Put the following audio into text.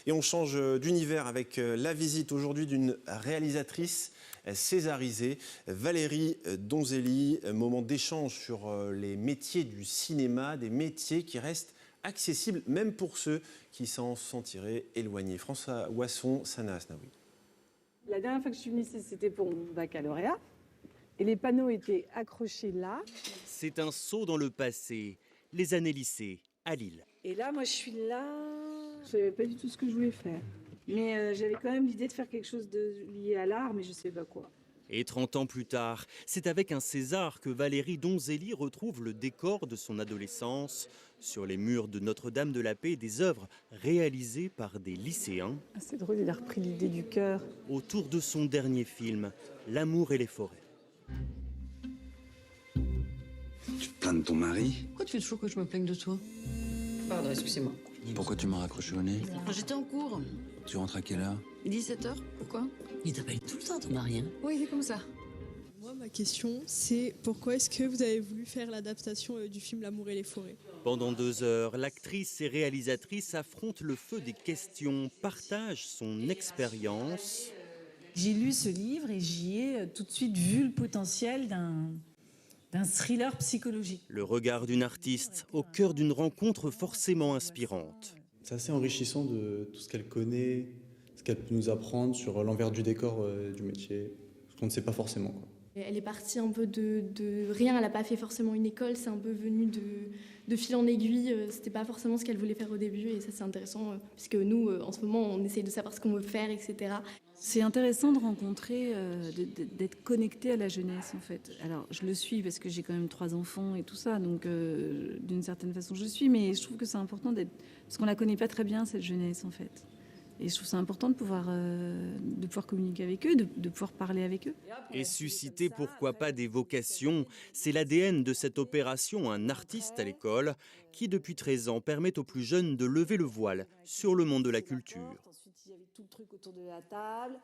Et on change d'univers avec la visite aujourd'hui d'une réalisatrice césarisée, Valérie Donzelli. Moment d'échange sur les métiers du cinéma, des métiers qui restent accessibles même pour ceux qui s'en sentiraient éloignés. François Wasson, Sana Asnaoui. La dernière fois que je suis venue ici, c'était pour mon baccalauréat. Et les panneaux étaient accrochés là. C'est un saut dans le passé, les années lycée, à Lille. Et là, moi, je suis là. Je savais pas du tout ce que je voulais faire. Mais j'avais quand même l'idée de faire quelque chose lié à l'art, mais je sais pas quoi. Et 30 ans plus tard, c'est avec un César que Valérie Donzelli retrouve le décor de son adolescence. Sur les murs de Notre-Dame de la Paix, des œuvres réalisées par des lycéens. Ah, c'est drôle, il a repris l'idée du cœur. Autour de son dernier film, L'amour et les forêts. Tu te plains de ton mari? Pourquoi tu fais toujours que je me plaigne de toi? Pardon, excusez-moi. Pourquoi tu m'as raccroché au nez? J'étais en cours. Tu rentres à quelle heure? 17h, pourquoi? Il t'appelle tout le temps, ton mari, hein? Oui, c'est comme ça. Moi, ma question, c'est pourquoi est-ce que vous avez voulu faire l'adaptation du film L'amour et les forêts? Pendant 2 heures, l'actrice et réalisatrice affrontent le feu des questions, partagent son expérience. J'ai lu ce livre et j'y ai tout de suite vu le potentiel d'un thriller psychologique. Le regard d'une artiste au cœur d'une rencontre forcément inspirante. C'est assez enrichissant de tout ce qu'elle connaît, ce qu'elle peut nous apprendre sur l'envers du décor du métier, ce qu'on ne sait pas forcément, quoi. Elle est partie un peu de rien, elle n'a pas fait forcément une école, c'est un peu venu de fil en aiguille, c'était pas forcément ce qu'elle voulait faire au début et ça c'est intéressant puisque nous en ce moment on essaye de savoir ce qu'on veut faire, etc. C'est intéressant de rencontrer, d'être connecté à la jeunesse en fait. Alors je le suis parce que j'ai quand même 3 enfants et tout ça, donc d'une certaine façon je suis, mais je trouve que c'est important d'être, parce qu'on la connaît pas très bien cette jeunesse en fait. Et je trouve ça important de pouvoir communiquer avec eux, de pouvoir parler avec eux. Et susciter pourquoi pas des vocations, c'est l'ADN de cette opération Un artiste à l'école, qui depuis 13 ans permet aux plus jeunes de lever le voile sur le monde de la culture. Ensuite, il y avait tout le truc autour de la table.